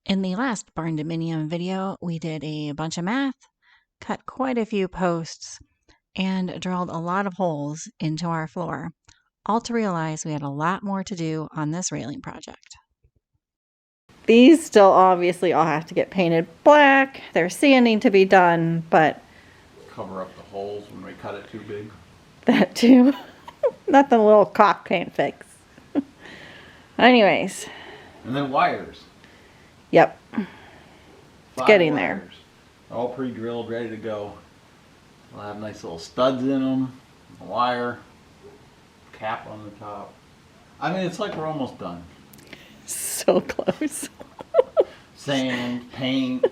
In the last Barndominium video, we did a bunch of math, cut quite a few posts, and drilled a lot of holes into our floor, all to realize we had a lot more to do on this railing project. These still obviously all have to get painted black. There's sanding to be done, but cover up the holes when we cut it too big. That too. Nothing a little caulk can't fix. Anyways. And then wires. Yep. It's getting there. All pre-drilled, ready to go. We'll have nice little studs in them, a wire, cap on the top. I mean, it's like we're almost done. So close. Sand, paint,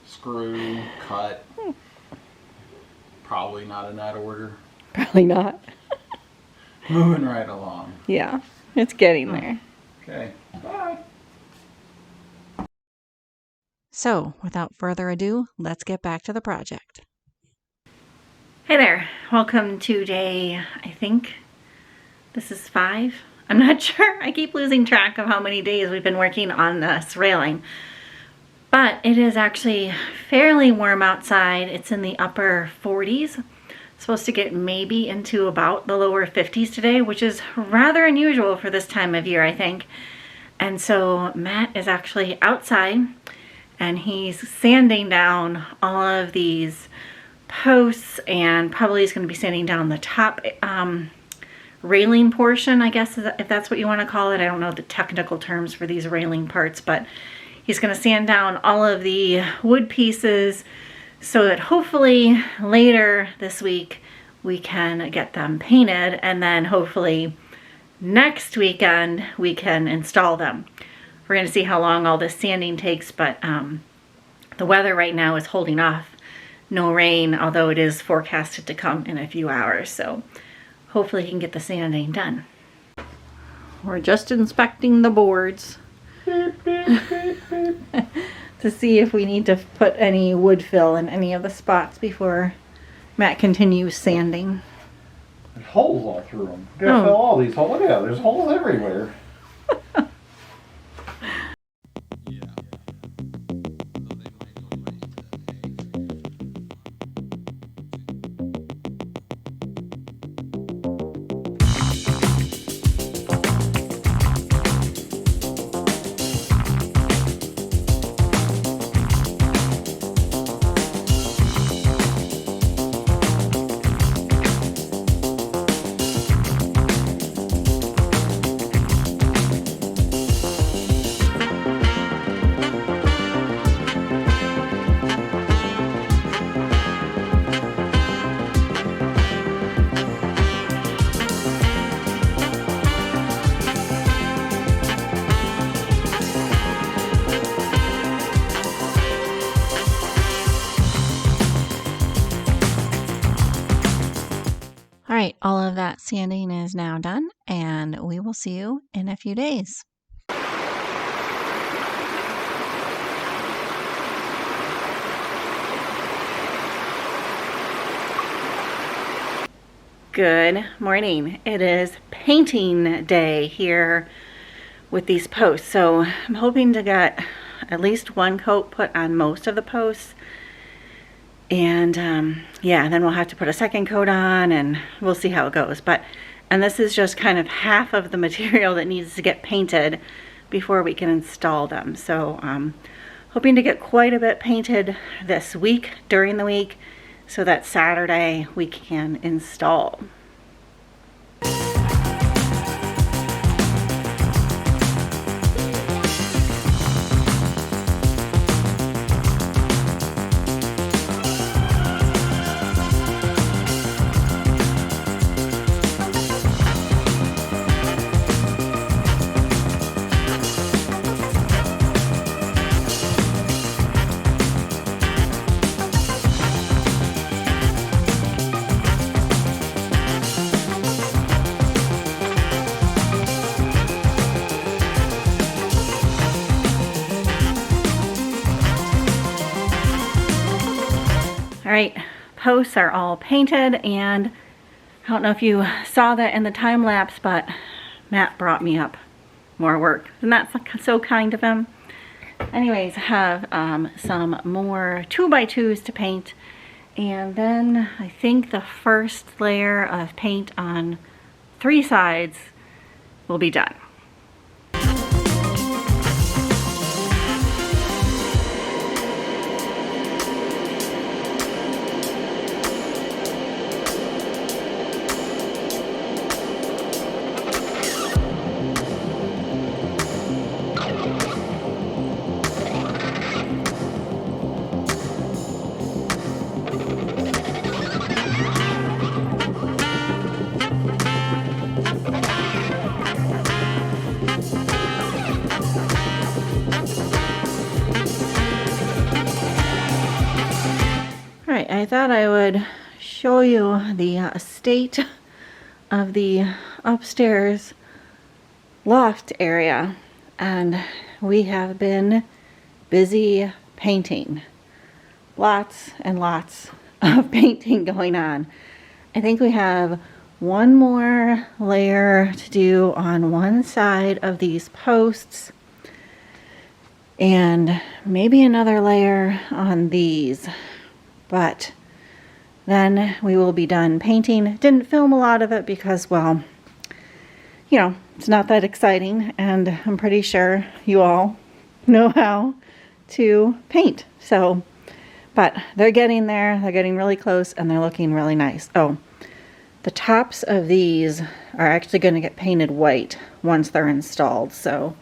screw, cut. Probably not in that order. Probably not. Moving right along. Yeah, it's getting there. Okay, bye. So, without further ado, let's get back to the project. Hey there, welcome to day, I think this is 5. I'm not sure. I keep losing track of how many days we've been working on this railing. But it is actually fairly warm outside. It's in the upper 40s. It's supposed to get maybe into about the lower 50s today, which is rather unusual for this time of year, I think. And so Matt is actually outside and he's sanding down all of these posts, and probably is going to be sanding down the top railing portion, I guess, if that's what you want to call it. I don't know the technical terms for these railing parts, but he's going to sand down all of the wood pieces so that hopefully later this week we can get them painted, and then hopefully next weekend we can install them. We're going to see how long all this sanding takes, but the weather right now is holding off. No rain, although it is forecasted to come in a few hours, so hopefully he can get the sanding done. We're just inspecting the boards to see if we need to put any wood fill in any of the spots before Matt continues sanding. There's holes all through them. You gotta fill all these holes. Look at that, there's holes everywhere. Alright, all of that sanding is now done, and we will see you in a few days. Good morning. It is painting day here with these posts, so I'm hoping to get at least one coat put on most of the posts. And yeah, then we'll have to put a second coat on, and we'll see how it goes. And this is just kind of half of the material that needs to get painted before we can install them. So hoping to get quite a bit painted this week, during the week, so that Saturday we can install. All right, posts are all painted, and I don't know if you saw that in the time lapse, but Matt brought me up more work. Isn't that so kind of him? Anyways, have some more 2x2s to paint, and then I think the first layer of paint on 3 sides will be done. Alright, I thought I would show you the state of the upstairs loft area, and we have been busy painting. Lots and lots of painting going on. I think we have one more layer to do on one side of these posts, and maybe another layer on these. But then we will be done painting. Didn't film a lot of it because, well, you know, it's not that exciting, and I'm pretty sure you all know how to paint. So, but they're getting there. They're getting really close, and they're looking really nice. Oh, the tops of these are actually going to get painted white once they're installed, so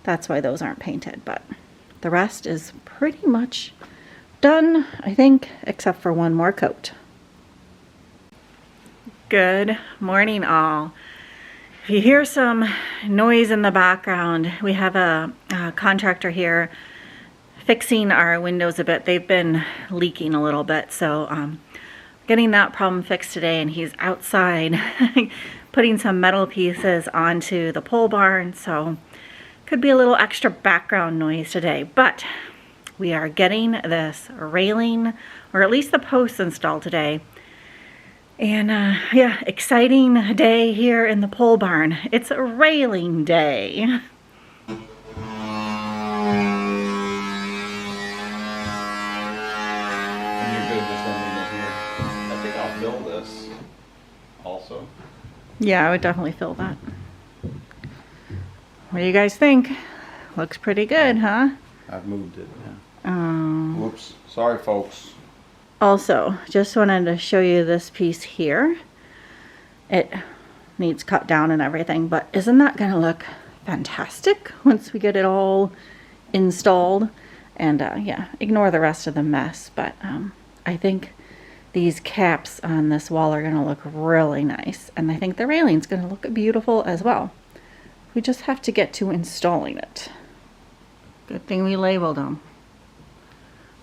that's why those aren't painted. But the rest is pretty much done, I think, except for one more coat. Good morning, all. If you hear some noise in the background, we have a contractor here fixing our windows a bit. They've been leaking a little bit, so getting that problem fixed today, and he's outside putting some metal pieces onto the pole barn, so could be a little extra background noise today, but we are getting this railing, or at least the posts, installed today. And yeah, exciting day here in the pole barn. It's a railing day. And you're good just running it here. I think I'll fill this also. Yeah, I would definitely fill that. What do you guys think? Looks pretty good, huh? I've moved it, yeah. Whoops. Sorry, folks. Also, just wanted to show you this piece here. It needs cut down and everything, but isn't that going to look fantastic once we get it all installed? And yeah, ignore the rest of the mess, but I think these caps on this wall are going to look really nice, and I think the railing's going to look beautiful as well. We just have to get to installing it. Good thing we labeled them.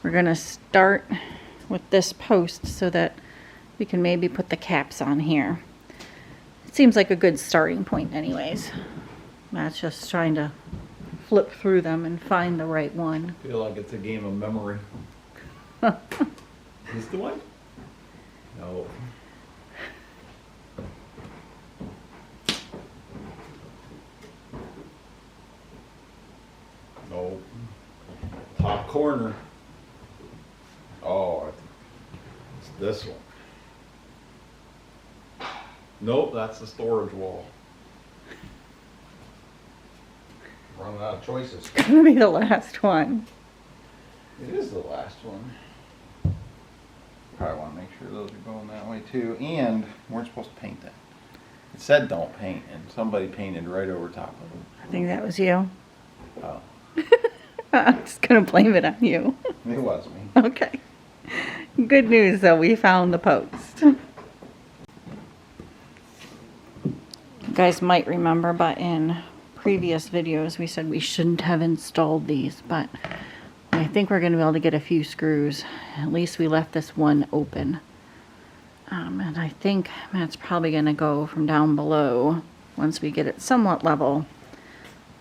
We're going to start with this post so that we can maybe put the caps on here. It seems like a good starting point anyways. Matt's just trying to flip through them and find the right one. I feel like it's a game of memory. Is this the one? No. No. Top corner. Oh, it's this one. Nope, that's the storage wall. Running out of choices. It's gonna be the last one. It is the last one. Probably want to make sure those are going that way too. And we're supposed to paint that. It said don't paint, and somebody painted right over top of it. I think that was you. Oh, I'm just gonna blame it on you. it was me. Okay. Good news though, we found the post. You guys might remember, but in previous videos we said we shouldn't have installed these, but I think we're going to be able to get a few screws. At least we left this one open. And I think Matt's probably going to go from down below, once we get it somewhat level,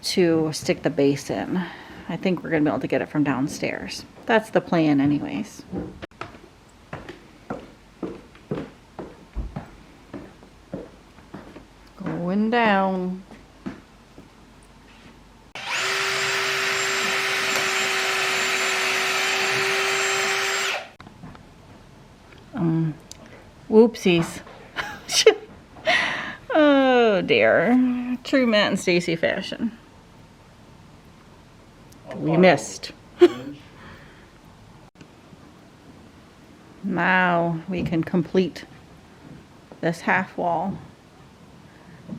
to stick the base in. I think we're going to be able to get it from downstairs. That's the plan anyways. Going down. Whoopsies. Oh dear. True Matt and Stacy fashion. We missed. Now we can complete this half wall.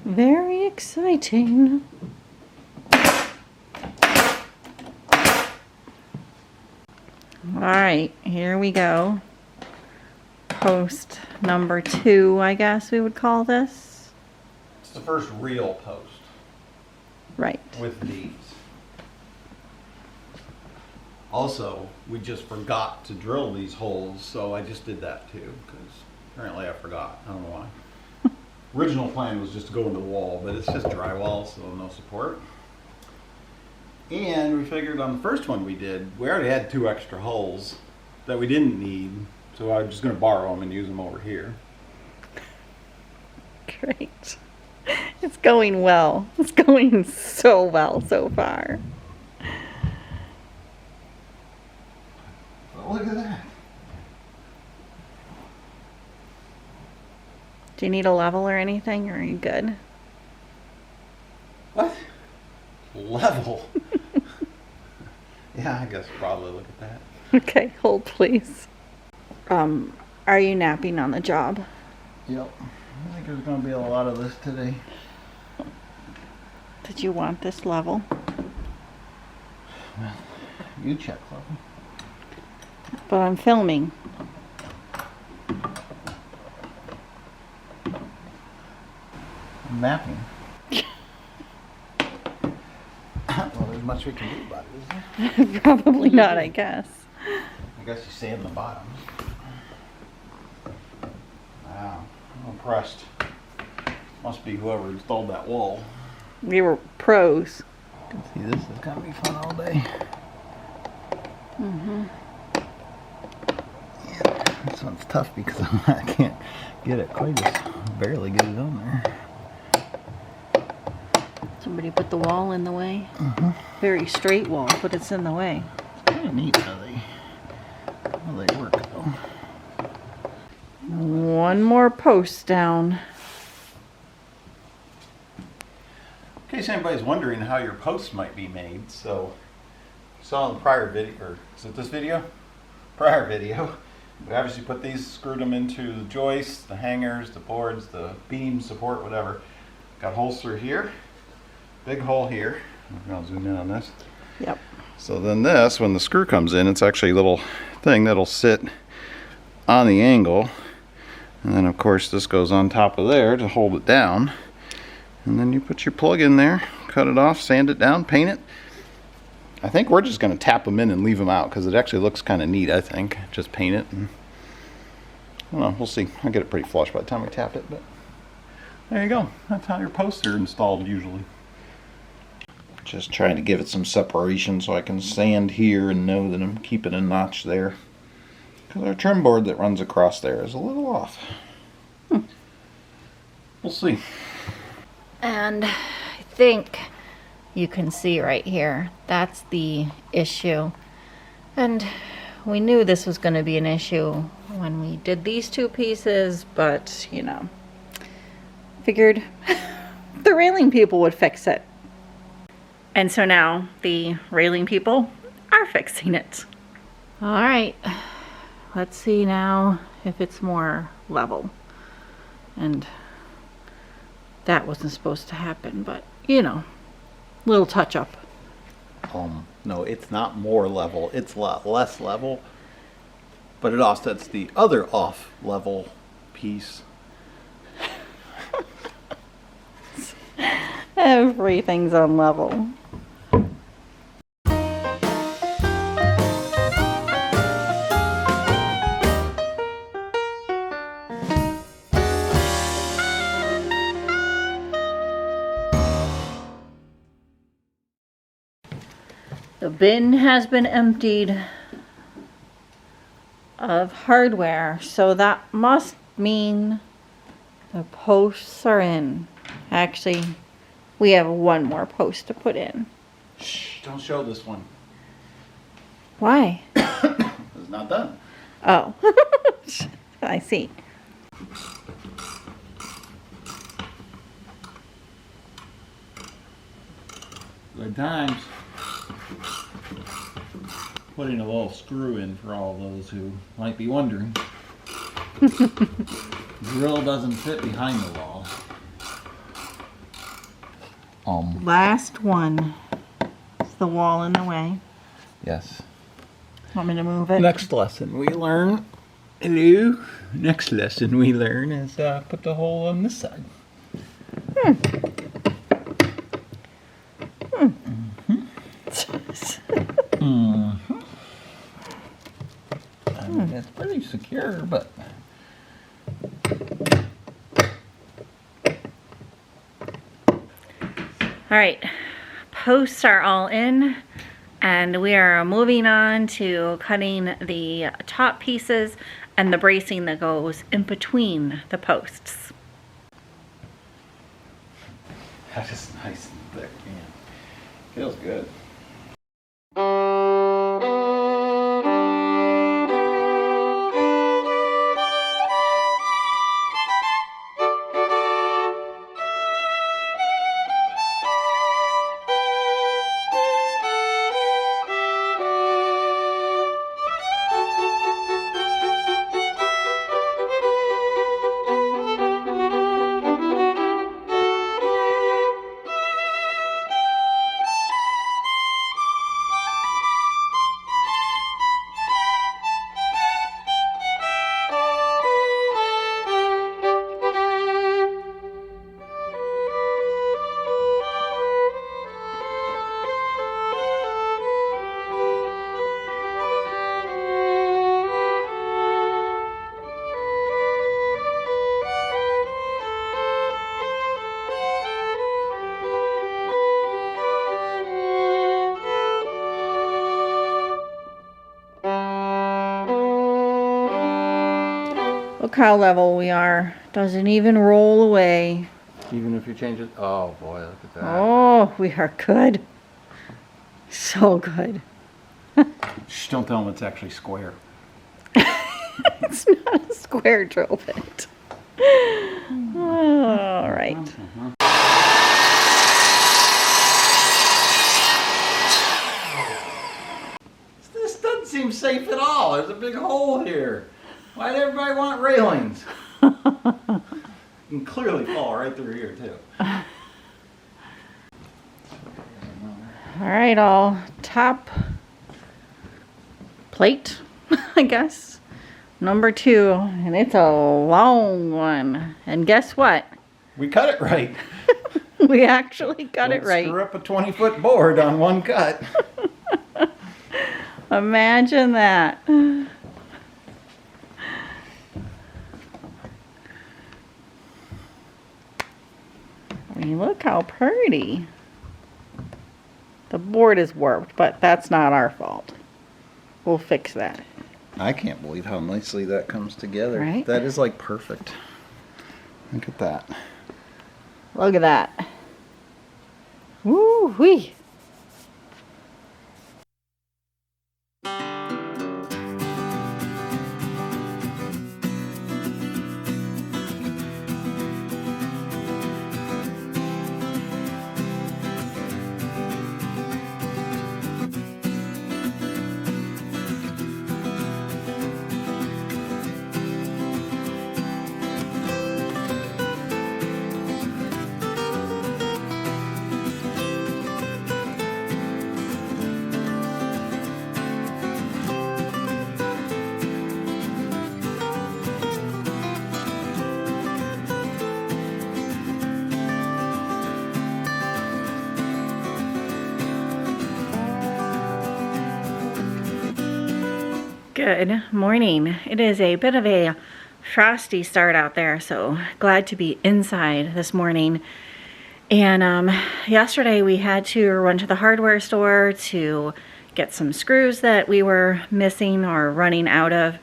Very exciting. Alright, here we go. Post number 2, I guess we would call this. It's the first real post. Right. With these. Also, we just forgot to drill these holes, so I just did that too, because apparently I forgot. I don't know why. Original plan was just to go into the wall, but it's just drywall, so no support. And we figured on the first one we did, we already had 2 extra holes that we didn't need, so I'm just going to borrow them and use them over here. Great. It's going well. It's going so well so far. Well, look at that. Do you need a level or anything, or are you good? What? Level? Yeah, I guess probably look at that. Okay, hold please. Are you napping on the job? Yep. I think there's going to be a lot of this today. Did you want this level? Well, you check level. But I'm filming. I'm napping. Well, there's much we can do about it, is there? Probably not, I guess. I guess you sand the bottom. Wow, I'm impressed. Must be whoever installed that wall. We were pros. See, this is gonna be fun all day. Mm-hmm. Yeah, this one's tough because I can't get it quite as barely get it on there. Somebody put the wall in the way. Mm-hmm. Very straight wall, but it's in the way. It's kind of neat how they work though. One more post down. In case anybody's wondering how your posts might be made, so you saw in the prior video, or is it this video? Prior video. We obviously put these, screwed them into the joists, the hangers, the boards, the beam support, whatever. Got holes through here, big hole here. I'll zoom in on this. Yep. So then this, when the screw comes in, it's actually a little thing that'll sit on the angle. And then of course this goes on top of there to hold it down. And then you put your plug in there, cut it off, sand it down, paint it. I think we're just going to tap them in and leave them out because it actually looks kind of neat, I think. Just paint it. And, I don't know, we'll see. I'll get it pretty flush by the time we tap it. But there you go. That's how your posts are installed usually. Just trying to give it some separation so I can sand here and know that I'm keeping a notch there. Because our trim board that runs across there is a little off. We'll see. And I think you can see right here, that's the issue. And we knew this was going to be an issue when we did these 2 pieces, but you know, figured the railing people would fix it. And so now the railing people are fixing it. All right, let's see now if it's more level. And that wasn't supposed to happen, but you know, little touch up. No, it's not more level, it's a lot less level, but it offsets the other off level piece. Everything's on level. The bin has been emptied of hardware, so that must mean the posts are in. Actually, we have one more post to put in. Shh, don't show this one. Why? It's not done. Oh, I see. Good times. Putting a little screw in for all those who might be wondering. Drill doesn't fit behind the wall. Last one. Is the wall in the way? Yes. Want me to move it? Next lesson we learn. Hello. Next lesson we learn is put the hole on this side. I mean, it's pretty secure, but All right, posts are all in, and we are moving on to cutting the top pieces and the bracing that goes in between the posts. that is nice and thick, man. Feels good. Look how level we are. Doesn't even roll away. Even if you change it, oh boy, look at that. Oh, we are good. So good. Shh, don't tell them it's actually square. It's not a square drill bit. All right. This doesn't seem safe at all. There's a big hole here. Why did everybody want railings? You can clearly fall right through here too. All right, all top plate, I guess. Number 2, and it's a long one. And guess what? We cut it right. We actually got it right. Screw up a 20-foot board on one cut. Imagine that. I mean, look how pretty. The board is warped, but that's not our fault. We'll fix that. I can't believe how nicely that comes together. Right? That is like perfect. Look at that. Look at that. Woo-wee. Good morning. It is a bit of a frosty start out there, so glad to be inside this morning. And yesterday we had to run to the hardware store to get some screws that we were missing or running out of.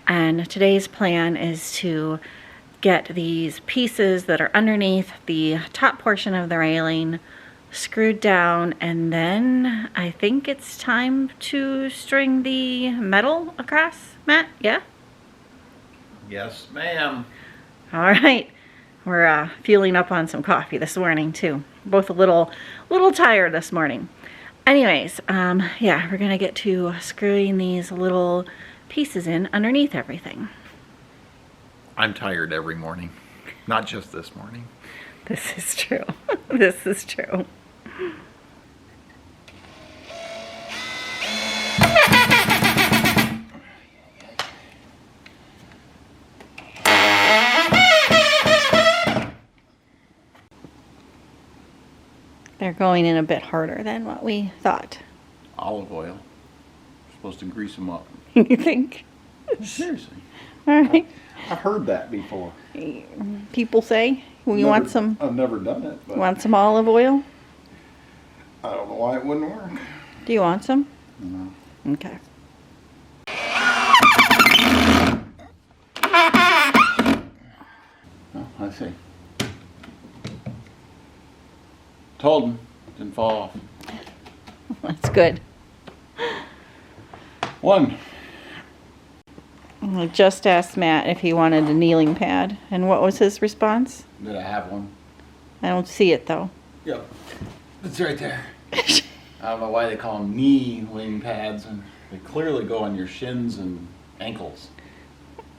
And today's plan is to get these pieces that are underneath the top portion of the railing screwed down, and then I think it's time to string the metal across, Matt, yeah? Yes, ma'am. All right. We're fueling up on some coffee this morning too. Both a little tired this morning. Anyways, yeah, we're gonna get to screwing these little pieces in underneath everything. I'm tired every morning, not just this morning. This is true. This is true. They're going in a bit harder than what we thought. Olive oil. Supposed to grease them up. You think? Seriously. All right. I've heard that before. People say we want some. I've never done it. But Want some olive oil? I don't know why it wouldn't work. Do you want some? No. Okay. Oh, I see. Told him. Didn't fall off. That's good. One. I just asked Matt if he wanted a kneeling pad, and what was his response? Did I have one? I don't see it though. Yep. It's right there. I don't know why they call them kneeling pads, and they clearly go on your shins and ankles.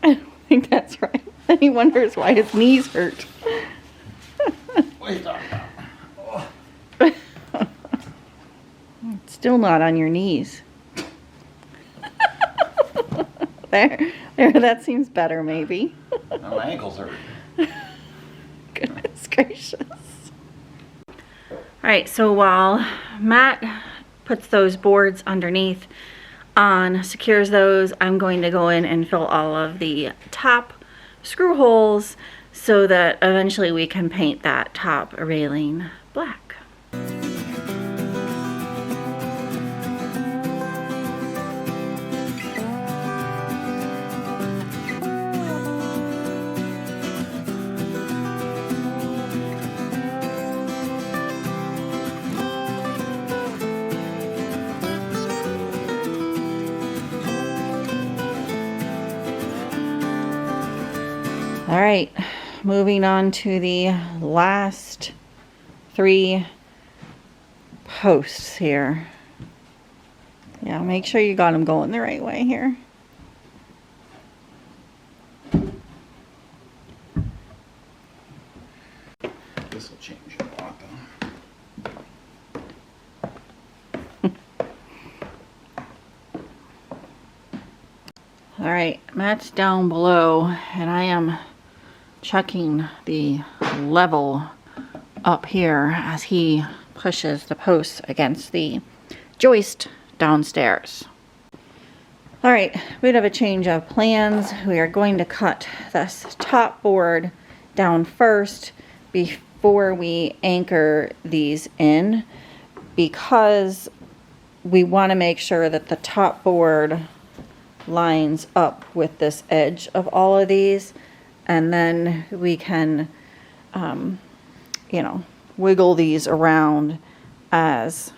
I don't think that's right. And he wonders why his knees hurt. What are you talking about? It's still not on your knees. There, that seems better maybe. Oh, my ankles hurt. Goodness gracious. Alright, so while Matt puts those boards underneath secures those, I'm going to go in and fill all of the top screw holes so that eventually we can paint that top railing black. All right, moving on to the last 3 posts here. Yeah, make sure you got them going the right way here. This will change a lot, though. All right, Matt's down below, and I am checking the level up here as he pushes the posts against the joist downstairs. All right, bit of a change of plans. We are going to cut this top board down first before we anchor these in, because we want to make sure that the top board lines up with this edge of all of these, and then we can you know, wiggle these around as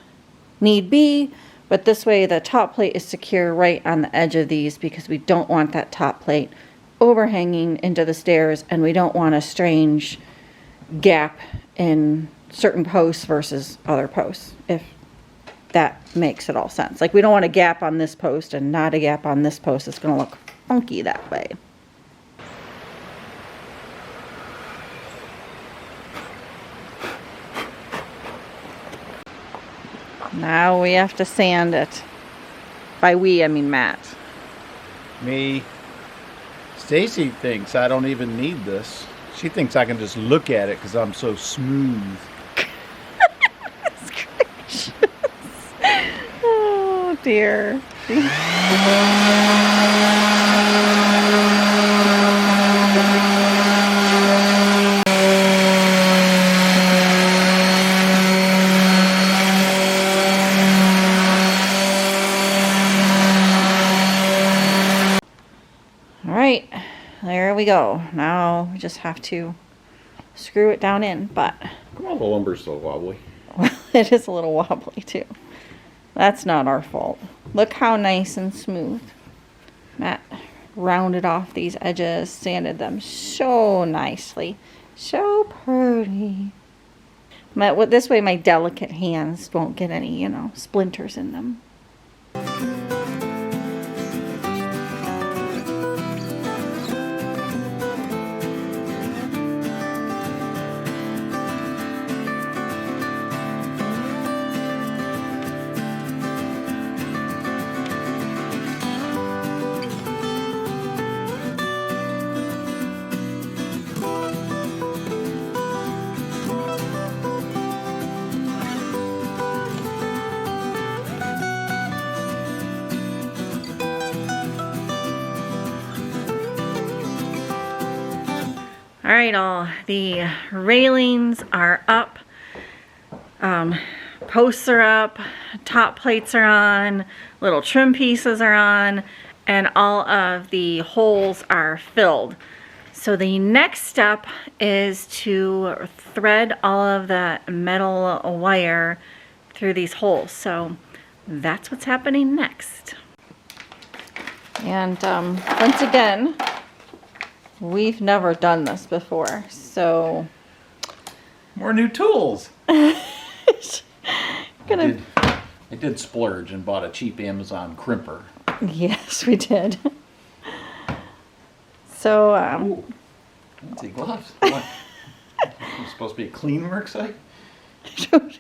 need be, but this way the top plate is secure right on the edge of these, because we don't want that top plate overhanging into the stairs, and we don't want a strange gap in certain posts versus other posts, if that makes it all sense. Like, we don't want a gap on this post and not a gap on this post. It's going to look funky that way. Now we have to sand it. By we, I mean Matt. Me. Stacy thinks I don't even need this. She thinks I can just look at it because I'm so smooth. That's gracious. Oh dear. Alright, there we go. Now we just have to screw it down in, but Come on, the lumber's so wobbly. well, it is a little wobbly too. That's not our fault. Look how nice and smooth. Matt, rounded off these edges, sanded them so nicely. So pretty. This way my delicate hands won't get any, you know, splinters in them. All right, all the railings are up, posts are up, top plates are on, little trim pieces are on, and all of the holes are filled. So the next step is to thread all of the metal wire through these holes. So that's what's happening next. And once again, we've never done this before, so More new tools. gonna. I did splurge and bought a cheap Amazon crimper. Yes, we did. So Ooh, fancy gloves. What? It's supposed to be a clean work site?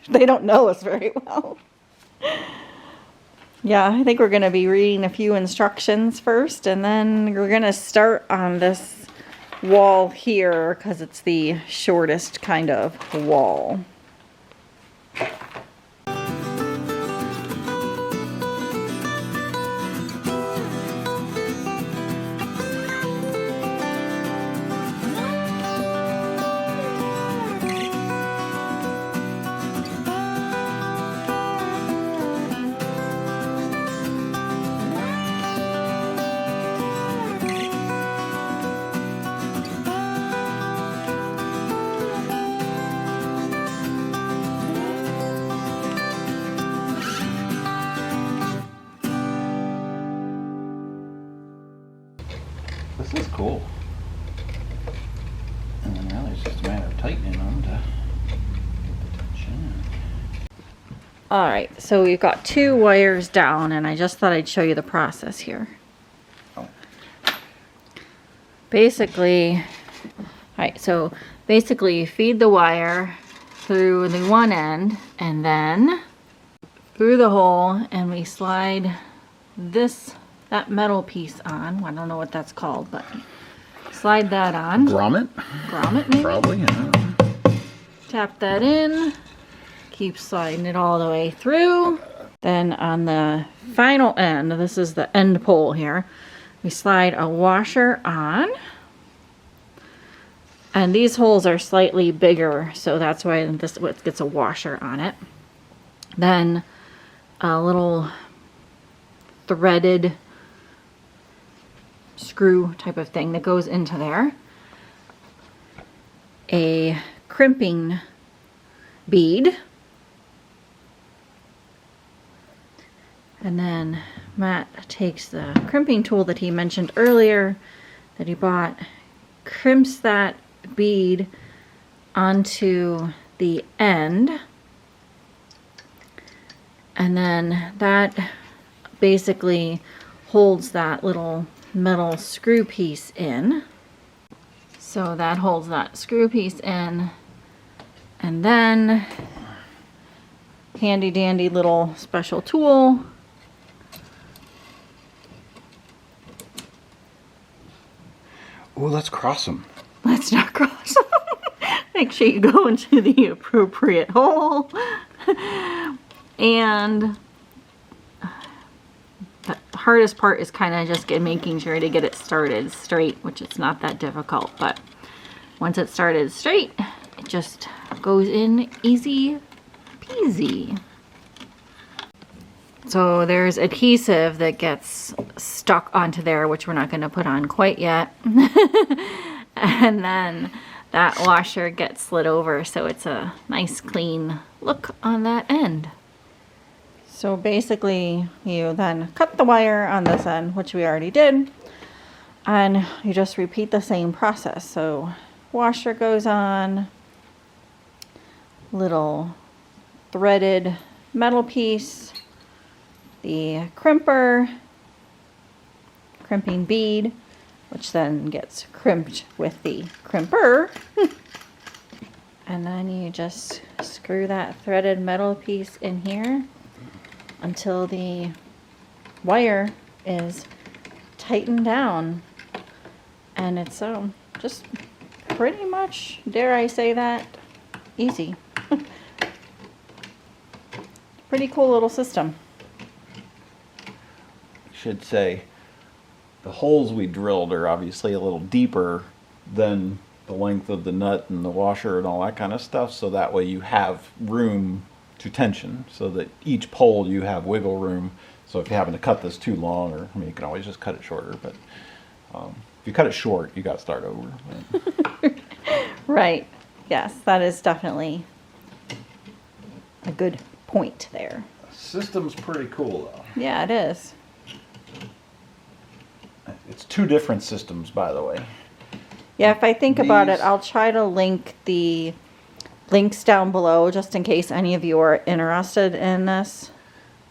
they don't know us very well. Yeah, I think we're going to be reading a few instructions first, and then we're going to start on this wall here because it's the shortest kind of wall. This is cool. And then really it's just a matter of tightening them to get the tension. All right, so we've got 2 wires down, and I just thought I'd show you the process here. Oh. Basically, all right, so basically you feed the wire through the one end and then through the hole, and we slide that metal piece on. I don't know what that's called, but slide that on. Grommet? Grommet, maybe? Probably, yeah. Tap that in. Keep sliding it all the way through. Then on the final end, this is the end pole here, we slide a washer on. And these holes are slightly bigger, so that's why this gets a washer on it. Then a little threaded screw type of thing that goes into there. A crimping bead. And then Matt takes the crimping tool that he mentioned earlier that he bought, crimps that bead onto the end, and then that basically holds that little metal screw piece in. So that holds that screw piece in, and then handy dandy little special tool. Oh, let's cross them. Let's not cross them. Make sure you go into the appropriate hole. And the hardest part is kind of just making sure to get it started straight, which it's not that difficult, but once it's started straight, it just goes in easy peasy. So there's adhesive that gets stuck onto there, which we're not going to put on quite yet. And then that washer gets slid over, so it's a nice clean look on that end. So basically you then cut the wire on this end, which we already did. And you just repeat the same process. So washer goes on, little threaded metal piece, the crimper, crimping bead, which then gets crimped with the crimper. And then you just screw that threaded metal piece in here until the wire is tightened down. And it's just pretty much, dare I say that, easy. Pretty cool little system. Should say the holes we drilled are obviously a little deeper than the length of the nut and the washer and all that kind of stuff, so that way you have room to tension, so that each pole you have wiggle room. So if you happen to cut this too long, or I mean, you can always just cut it shorter, but if you cut it short, you got to start over. Right. Yes, that is definitely a good point there. The system's pretty cool though. Yeah, it is. It's two different systems, by the way. Yeah, if I think about it, These- I'll try to link the links down below just in case any of you are interested in this.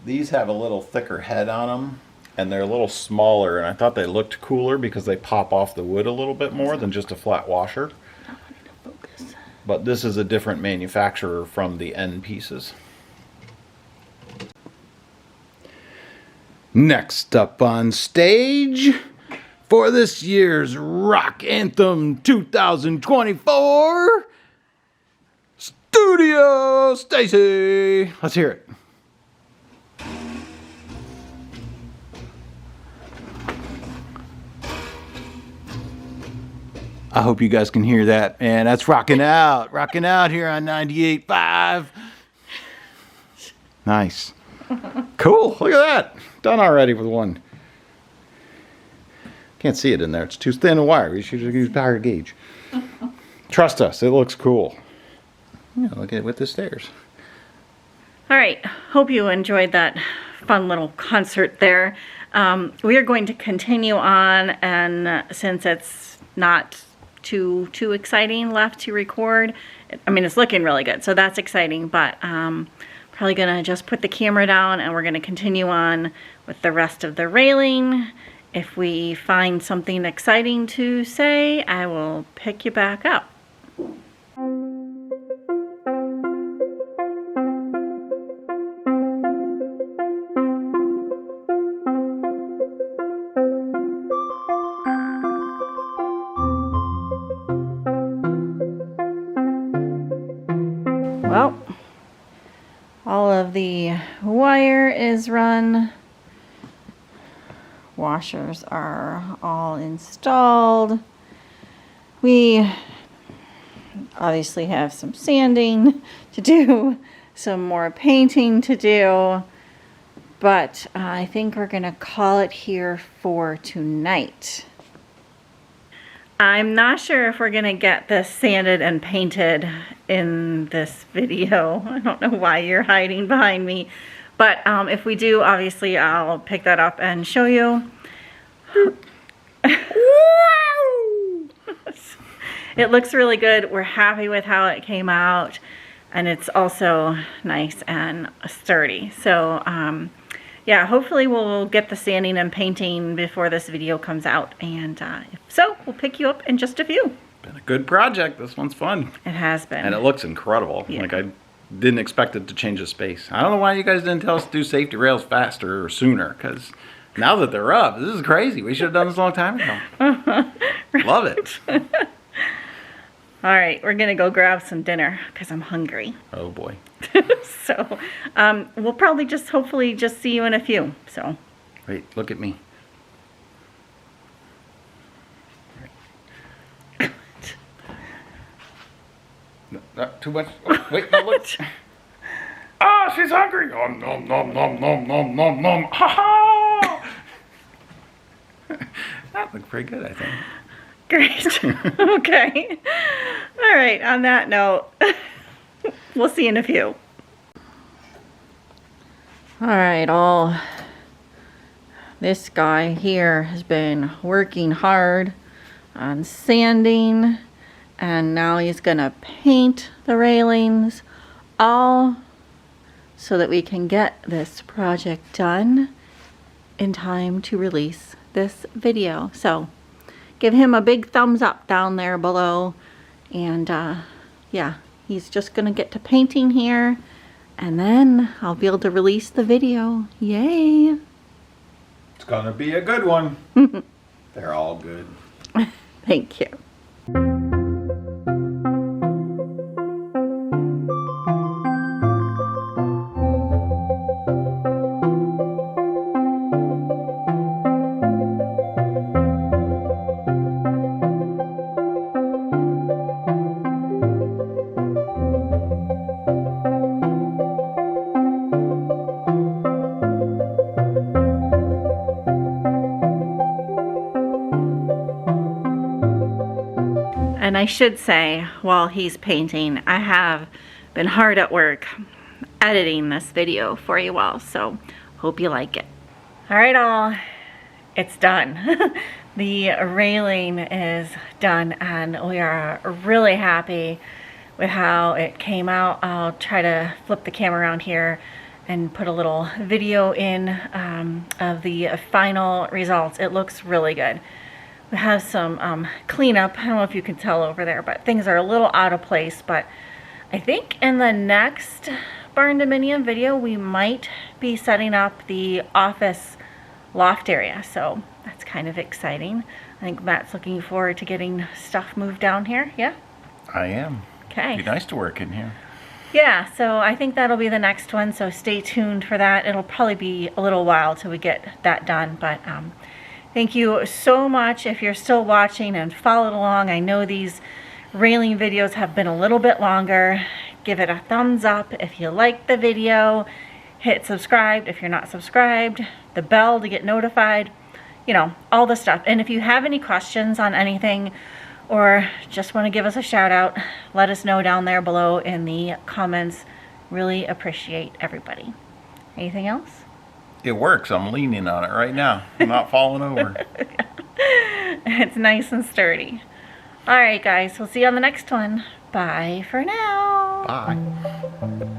These have a little thicker head on them, and they're a little smaller, and I thought they looked cooler because they pop off the wood a little bit more than just a flat washer. Focus. But this is a different manufacturer from the end pieces. Next up on stage for this year's Rock Anthem 2024, Studio Stacy. Let's hear it. I hope you guys can hear that, man. That's rocking out here on 98.5. Nice. Cool, look at that. Done already with one. Can't see it in there. It's too thin a wire. You should use power gauge. Trust us, it looks cool. Yeah, look at it with the stairs. All right, hope you enjoyed that fun little concert there. We are going to continue on, and since it's not too exciting left to record, I mean, it's looking really good, so that's exciting, but probably gonna just put the camera down and we're gonna continue on with the rest of the railing. If we find something exciting to say, I will pick you back up. Well, all of the wire is run. Washers are all installed. We obviously have some sanding to do, some more painting to do, but I think we're gonna call it here for tonight. I'm not sure if we're gonna get this sanded and painted in this video. I don't know why you're hiding behind me, but if we do, obviously I'll pick that up and show you. It looks really good. We're happy with how it came out, and it's also nice and sturdy. So yeah, hopefully we'll get the sanding and painting before this video comes out, and if so, we'll pick you up in just a few. Been a good project. This one's fun. It has been. And it looks incredible. Yeah. Like I didn't expect it to change the space. I don't know why you guys didn't tell us to do safety rails faster or sooner, because now that they're up, this is crazy. We should have done this a long time ago. Love it. All right, we're gonna go grab some dinner because I'm hungry. Oh boy. So we'll probably just hopefully just see you in a few. So Wait, look at me. No, not too much. Oh, wait, no, look. Ah, she's hungry. Nom nom nom nom nom nom nom nom. Ha ha! That looked pretty good, I think. great. Okay. All right. On that note, we'll see you in a few. All right, all This guy here has been working hard on sanding, and now he's gonna paint the railings all so that we can get this project done in time to release this video. So give him a big thumbs up down there below, and yeah, he's just gonna get to painting here, and then I'll be able to release the video. Yay! It's gonna be a good one. They're all good. Thank you. And I should say, while he's painting, I have been hard at work editing this video for you all, so hope you like it. All right, all, it's done. The railing is done, and we are really happy with how it came out. I'll try to flip the camera around here and put a little video in of the final results. It looks really good. We have some cleanup. I don't know if you can tell over there, but things are a little out of place. But I think in the next Barndominium video, we might be setting up the office loft area. So that's kind of exciting. I think Matt's looking forward to getting stuff moved down here. Yeah? I am. Okay. It'd be nice to work in here. Yeah, so I think that'll be the next one. So stay tuned for that. It'll probably be a little while till we get that done. But thank you so much if you're still watching and followed along. I know these railing videos have been a little bit longer. Give it a thumbs up if you like the video. Hit subscribe if you're not subscribed. The bell to get notified. You know, all the stuff. And if you have any questions on anything or just want to give us a shout out, let us know down there below in the comments. Really appreciate everybody. Anything else? It works. I'm leaning on it right now. I'm not falling over. It's nice and sturdy. All right, guys. We'll see you on the next one. Bye for now. Bye.